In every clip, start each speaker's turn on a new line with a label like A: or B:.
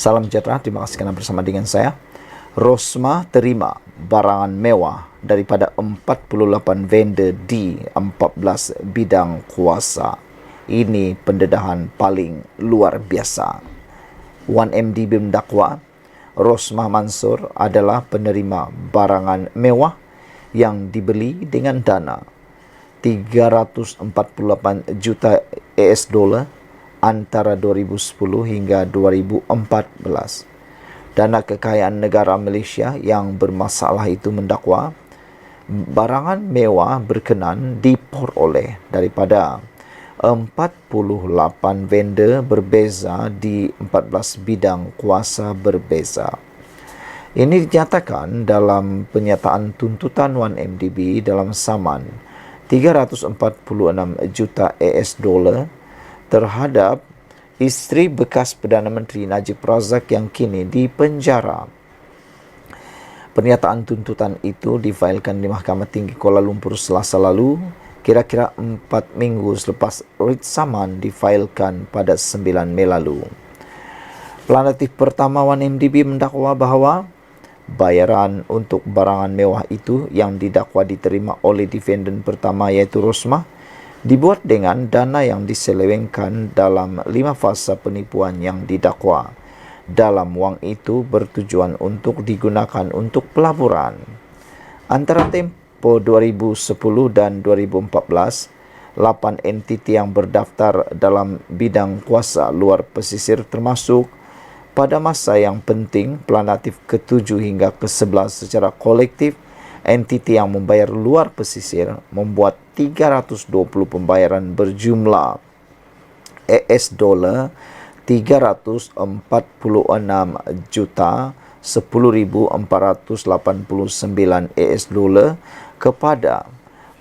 A: Salam sejahtera, terima kasih kerana bersama dengan saya. Rosmah terima barangan mewah daripada 48 vendor di 14 bidang kuasa. Ini pendedahan paling luar biasa. 1MDB mendakwa Rosmah Mansur adalah penerima barangan mewah yang dibeli dengan dana 348 juta US dollar antara 2010 hingga 2014. Dana Kekayaan Negara Malaysia yang bermasalah itu mendakwa barangan mewah berkenan diperoleh daripada 48 vendor berbeza di 14 bidang kuasa berbeza. Ini dinyatakan dalam penyataan tuntutan 1MDB dalam saman 346 juta US dollar terhadap isteri bekas Perdana Menteri Najib Razak yang kini dipenjara. Pernyataan tuntutan itu difailkan di Mahkamah Tinggi Kuala Lumpur Selasa lalu, kira-kira 4 minggu selepas writ saman difailkan pada 9 Mei lalu. Planatif pertama 1MDB mendakwa bahawa bayaran untuk barangan mewah itu yang didakwa diterima oleh defendant pertama iaitu Rosmah dibuat dengan dana yang diselewengkan dalam 5 fasa penipuan yang didakwa. Dalam wang itu bertujuan untuk digunakan untuk pelaburan. Antara tempoh 2010 dan 2014, 8 entiti yang berdaftar dalam bidang kuasa luar pesisir termasuk pada masa yang penting planatif ke-7 hingga ke-11 secara kolektif, entiti yang membayar luar pesisir membuat 320 pembayaran berjumlah US dollar 346 juta 10.489 US dollar kepada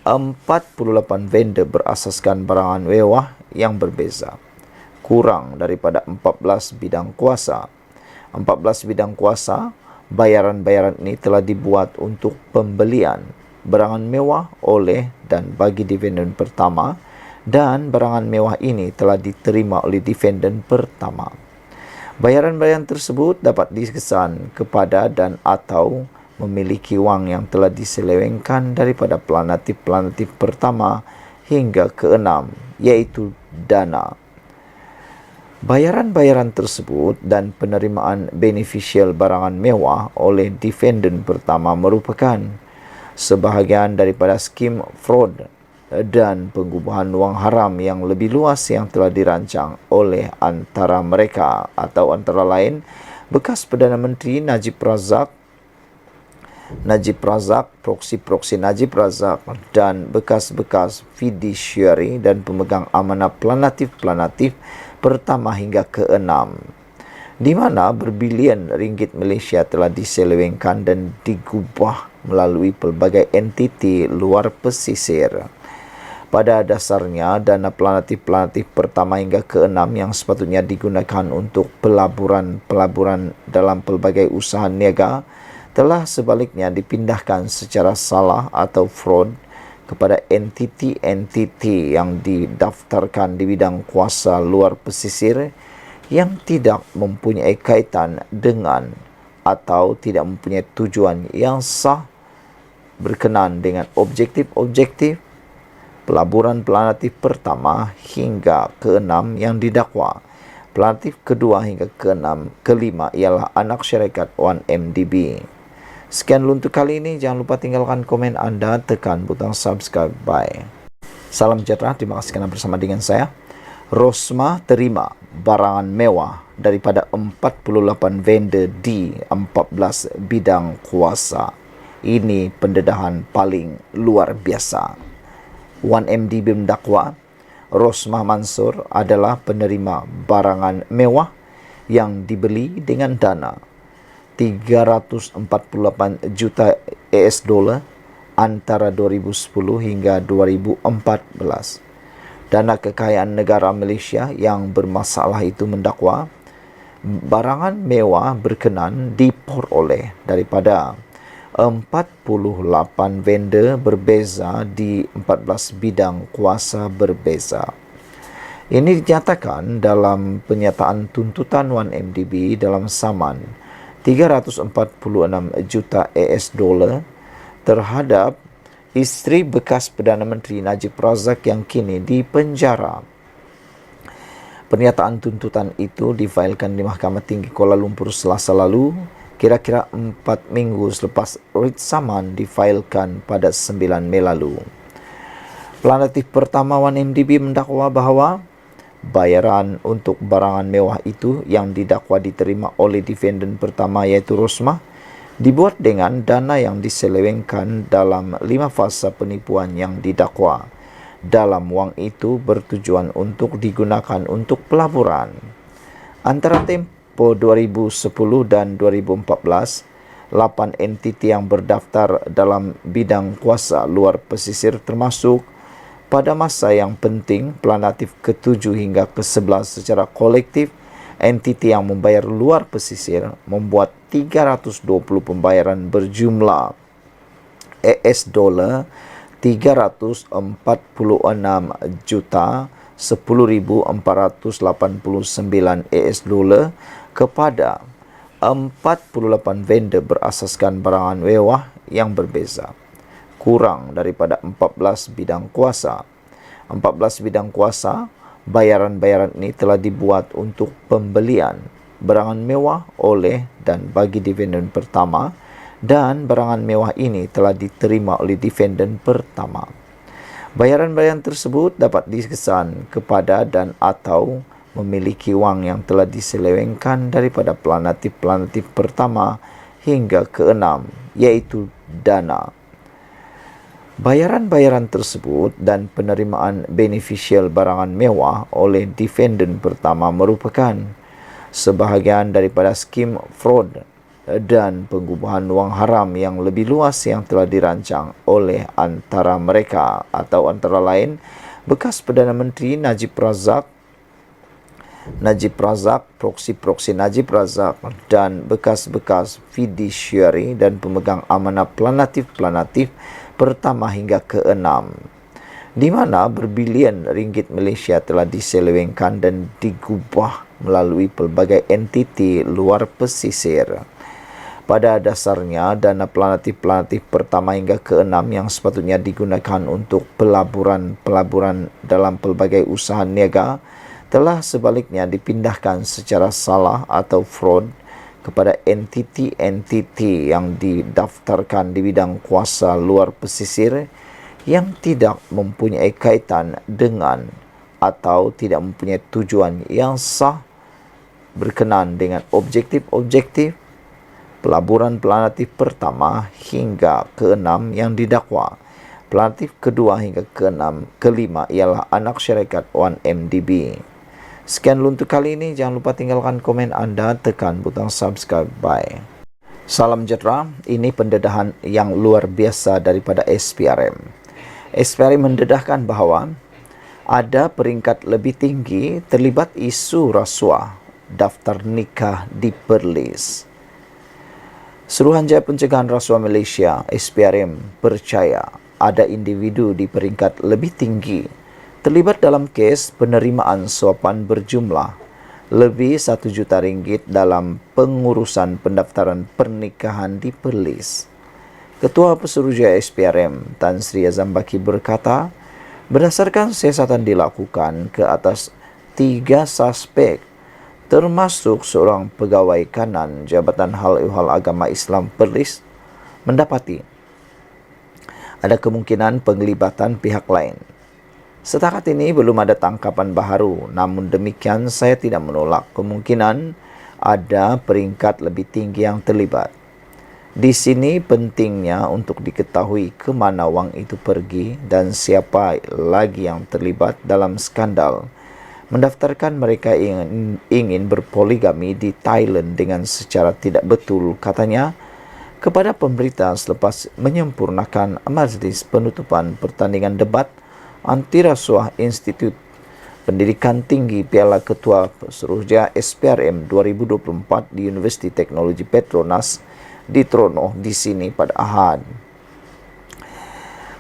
A: 48 vendor berasaskan barangan mewah yang berbeza, kurang daripada 14 bidang kuasa. 14 bidang kuasa, bayaran-bayaran ini telah dibuat untuk pembelian barangan mewah oleh dan bagi defendant pertama, dan barangan mewah ini telah diterima oleh defendant pertama. Bayaran-bayaran tersebut dapat dikesan kepada dan atau memiliki wang yang telah diselewengkan daripada planatif-planatif pertama hingga ke-6, iaitu dana. Bayaran-bayaran tersebut dan penerimaan beneficial barangan mewah oleh defendant pertama merupakan sebahagian daripada skim fraud dan pengubuhan wang haram yang lebih luas yang telah dirancang oleh antara mereka atau antara lain bekas Perdana Menteri Najib Razak, proksi-proksi Najib Razak dan bekas-bekas fiduciary dan pemegang amanah planatif-planatif pertama hingga ke-6, di mana berbilion ringgit Malaysia telah diselewengkan dan digubah melalui pelbagai entiti luar pesisir. Pada dasarnya, dana planatif-planatif pertama hingga ke-6 yang sepatutnya digunakan untuk pelaburan dalam pelbagai usaha niaga telah sebaliknya dipindahkan secara salah atau fraud kepada entiti-entiti yang didaftarkan di bidang kuasa luar pesisir yang tidak mempunyai kaitan dengan atau tidak mempunyai tujuan yang sah berkenaan dengan objektif-objektif pelaburan planatif pertama hingga ke-6 yang didakwa. Planatif kedua hingga ke-5 ialah anak syarikat 1MDB. Sekian dulu untuk kali ini. Jangan lupa tinggalkan komen anda, tekan butang subscribe. Bye. Salam sejahtera, terima kasih kerana bersama dengan saya. Rosmah terima barangan mewah daripada 48 vendor di 14 bidang kuasa. Ini pendedahan paling luar biasa. 1MDB mendakwa Rosmah Mansur adalah penerima barangan mewah yang dibeli dengan dana 348 juta US dollar antara 2010 hingga 2014. Dana Kekayaan Negara Malaysia yang bermasalah itu mendakwa barangan mewah berkenan diperoleh daripada 48 vendor berbeza di 14 bidang kuasa berbeza. Ini dinyatakan dalam penyataan tuntutan 1MDB dalam saman 346 juta US dolar terhadap isteri bekas Perdana Menteri Najib Razak yang kini dipenjara. Pernyataan tuntutan itu difailkan di Mahkamah Tinggi Kuala Lumpur Selasa lalu, kira-kira 4 minggu selepas writ saman difailkan pada 9 Mei lalu. Planatif pertama 1MDB mendakwa bahawa bayaran untuk barangan mewah itu yang didakwa diterima oleh defendant pertama iaitu Rosmah dibuat dengan dana yang diselewengkan dalam 5 fasa penipuan yang didakwa. Dalam wang itu bertujuan untuk digunakan untuk pelaburan. Antara tempoh 2010 dan 2014, 8 entiti yang berdaftar dalam bidang kuasa luar pesisir termasuk pada masa yang penting planatif ke-7 hingga ke-11 secara kolektif, entiti yang membayar luar pesisir membuat 320 pembayaran berjumlah US dollar 346 juta 10.489 US dollar kepada 48 vendor berasaskan barangan mewah yang berbeza. Kurang daripada 14 bidang kuasa. 14 bidang kuasa, bayaran-bayaran ini telah dibuat untuk pembelian barangan mewah oleh dan bagi defendant pertama, dan barangan mewah ini telah diterima oleh defendant pertama. Bayaran-bayaran tersebut dapat dikesan kepada dan atau memiliki wang yang telah diselewengkan daripada planatif-planatif pertama hingga ke-6, iaitu dana. Bayaran-bayaran tersebut dan penerimaan beneficial barangan mewah oleh defendant pertama merupakan sebahagian daripada skim fraud dan pengubahan wang haram yang lebih luas yang telah dirancang oleh antara mereka atau antara lain bekas Perdana Menteri Najib Razak, proksi-proksi Najib Razak dan bekas-bekas fiduciary dan pemegang amanah planatif-planatif pertama hingga ke-6, di mana berbilion ringgit Malaysia telah diselewengkan dan digubah melalui pelbagai entiti luar pesisir. Pada dasarnya, dana planatif-planatif pertama hingga ke-6 yang sepatutnya digunakan untuk pelaburan dalam pelbagai usaha niaga telah sebaliknya dipindahkan secara salah atau fraud kepada entiti-entiti yang didaftarkan di bidang kuasa luar pesisir yang tidak mempunyai kaitan dengan atau tidak mempunyai tujuan yang sah berkenaan dengan objektif-objektif pelaburan planatif pertama hingga ke-6 yang didakwa. Planatif kedua hingga ke-5 ialah anak syarikat 1MDB. Sekian dulu untuk kali ini. Jangan lupa tinggalkan komen anda, tekan butang subscribe. Bye. Salam sejahtera. Ini pendedahan yang luar biasa daripada SPRM. SPRM mendedahkan bahawa ada peringkat lebih tinggi terlibat isu rasuah daftar nikah di Perlis. Suruhanjaya Pencegahan Rasuah Malaysia SPRM percaya ada individu di peringkat lebih tinggi terlibat dalam kes penerimaan suapan berjumlah lebih 1 juta ringgit dalam pengurusan pendaftaran pernikahan di Perlis. Ketua Pesuruhjaya SPRM Tan Sri Azam Baki berkata, berdasarkan siasatan dilakukan ke atas 3 suspek termasuk seorang pegawai kanan Jabatan Hal Ehwal Agama Islam Perlis mendapati ada kemungkinan penglibatan pihak lain. Setakat ini belum ada tangkapan baharu, namun demikian saya tidak menolak kemungkinan ada peringkat lebih tinggi yang terlibat. Di sini pentingnya untuk diketahui ke mana wang itu pergi dan siapa lagi yang terlibat dalam skandal mendaftarkan mereka ingin berpoligami di Thailand dengan secara tidak betul, katanya, kepada pemberita selepas menyempurnakan majlis penutupan pertandingan debat anti rasuah Institut Pendidikan Tinggi Piala Ketua Pesuruhjaya SPRM 2024 di Universiti Teknologi Petronas di Tronoh di sini pada Ahad.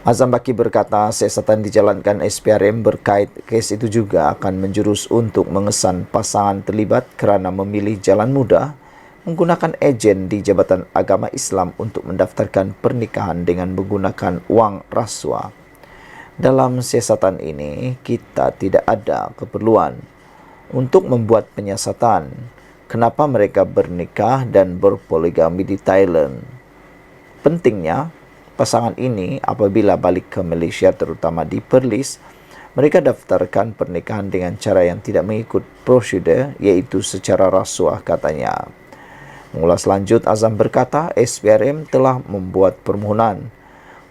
A: Azam Baki berkata siasatan dijalankan SPRM berkait kes itu juga akan menjurus untuk mengesan pasangan terlibat kerana memilih jalan mudah menggunakan ejen di Jabatan Agama Islam untuk mendaftarkan pernikahan dengan menggunakan wang rasuah. Dalam siasatan ini, kita tidak ada keperluan untuk membuat penyiasatan kenapa mereka bernikah dan berpoligami di Thailand. Pentingnya, pasangan ini apabila balik ke Malaysia terutama di Perlis, mereka daftarkan pernikahan dengan cara yang tidak mengikut prosedur iaitu secara rasuah katanya. Mengulas lanjut, Azam berkata SPRM telah membuat permohonan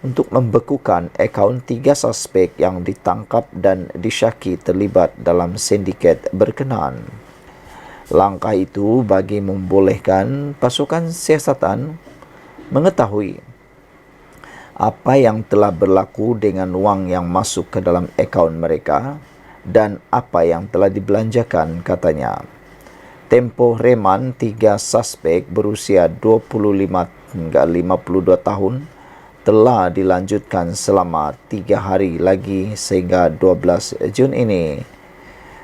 A: untuk membekukan akaun 3 suspek yang ditangkap dan disyaki terlibat dalam sindiket berkenaan. Langkah itu bagi membolehkan pasukan siasatan mengetahui apa yang telah berlaku dengan wang yang masuk ke dalam akaun mereka dan apa yang telah dibelanjakan katanya. Tempoh reman 3 suspek berusia 25 hingga 52 tahun telah dilanjutkan selama 3 hari lagi sehingga 12 Jun ini.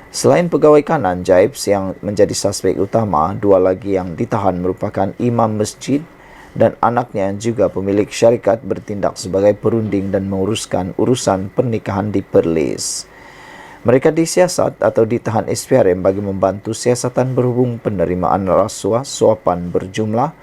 A: Selain pegawai kanan Jaibs yang menjadi suspek utama, 2 lagi yang ditahan merupakan imam masjid dan anaknya yang juga pemilik syarikat bertindak sebagai perunding dan menguruskan urusan pernikahan di Perlis. Mereka disiasat atau ditahan SPRM bagi membantu siasatan berhubung penerimaan rasuah suapan berjumlah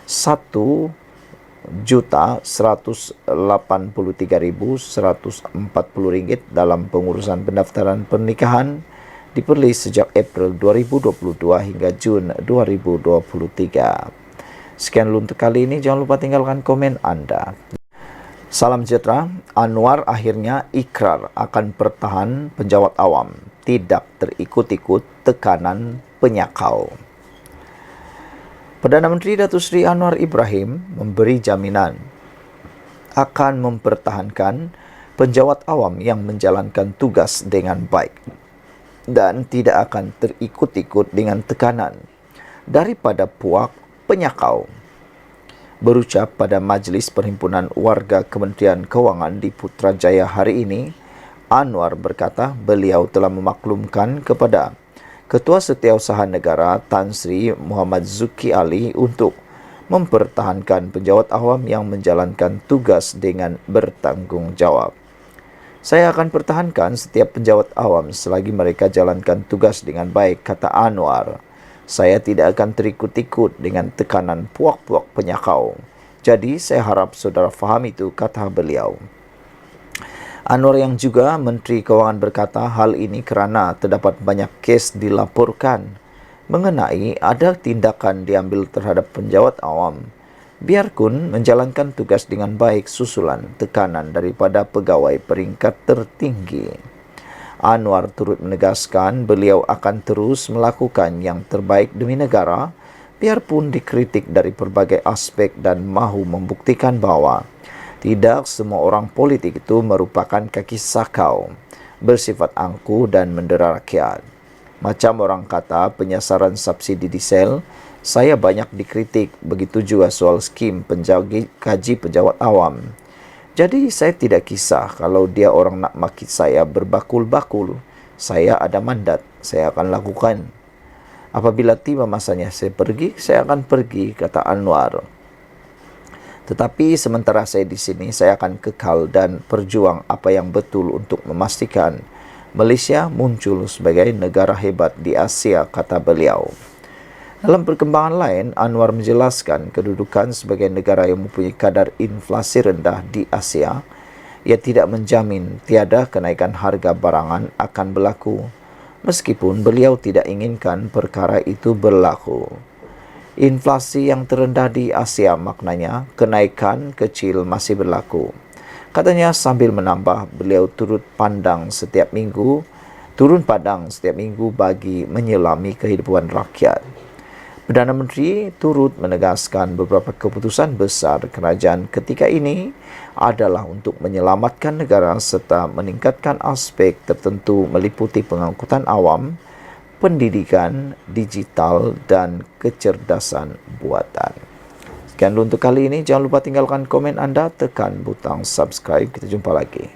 A: RM1.183.140 dalam pengurusan pendaftaran pernikahan di Perlis sejak April 2022 hingga Jun 2023. Sekian dulu untuk kali ini, jangan lupa tinggalkan komen Anda. Salam sejahtera. Anwar akhirnya ikrar akan pertahan penjawat awam, tidak terikut-ikut tekanan penyakau. Perdana Menteri Datuk Seri Anwar Ibrahim memberi jaminan akan mempertahankan penjawat awam yang menjalankan tugas dengan baik dan tidak akan terikut-ikut dengan tekanan daripada puak penyakau. Berucap pada Majlis Perhimpunan Warga Kementerian Kewangan di Putrajaya hari ini, Anwar berkata beliau telah memaklumkan kepada Ketua Setiausaha Negara Tan Sri Muhammad Zuki Ali untuk mempertahankan penjawat awam yang menjalankan tugas dengan bertanggungjawab. Saya akan pertahankan setiap penjawat awam selagi mereka jalankan tugas dengan baik, kata Anwar. Saya tidak akan terikut-ikut dengan tekanan puak-puak penyakau. Jadi saya harap saudara faham itu, kata beliau. Anwar yang juga Menteri Kewangan berkata hal ini kerana terdapat banyak kes dilaporkan mengenai ada tindakan diambil terhadap penjawat awam. Biarpun menjalankan tugas dengan baik susulan tekanan daripada pegawai peringkat tertinggi. Anwar turut menegaskan beliau akan terus melakukan yang terbaik demi negara biarpun dikritik dari berbagai aspek dan mahu membuktikan bahawa tidak semua orang politik itu merupakan kaki sakau, bersifat angkuh dan mendera rakyat. Macam orang kata penyasaran subsidi diesel, saya banyak dikritik, begitu juga soal skim gaji penjawat awam. Jadi saya tidak kisah kalau dia orang nak maki saya berbakul-bakul. Saya ada mandat, saya akan lakukan. Apabila tiba masanya saya pergi, saya akan pergi, kata Anwar. Tetapi sementara saya di sini, saya akan kekal dan berjuang apa yang betul untuk memastikan Malaysia muncul sebagai negara hebat di Asia, kata beliau. Dalam perkembangan lain, Anwar menjelaskan kedudukan sebagai negara yang mempunyai kadar inflasi rendah di Asia. Ia tidak menjamin tiada kenaikan harga barangan akan berlaku, meskipun beliau tidak inginkan perkara itu berlaku. Inflasi yang terendah di Asia maknanya kenaikan kecil masih berlaku. Katanya sambil menambah, beliau turun padang setiap minggu bagi menyelami kehidupan rakyat. Perdana Menteri turut menegaskan beberapa keputusan besar kerajaan ketika ini adalah untuk menyelamatkan negara serta meningkatkan aspek tertentu meliputi pengangkutan awam, pendidikan, digital dan kecerdasan buatan. Sekian dulu untuk kali ini. Jangan lupa tinggalkan komen anda, tekan butang subscribe. Kita jumpa lagi.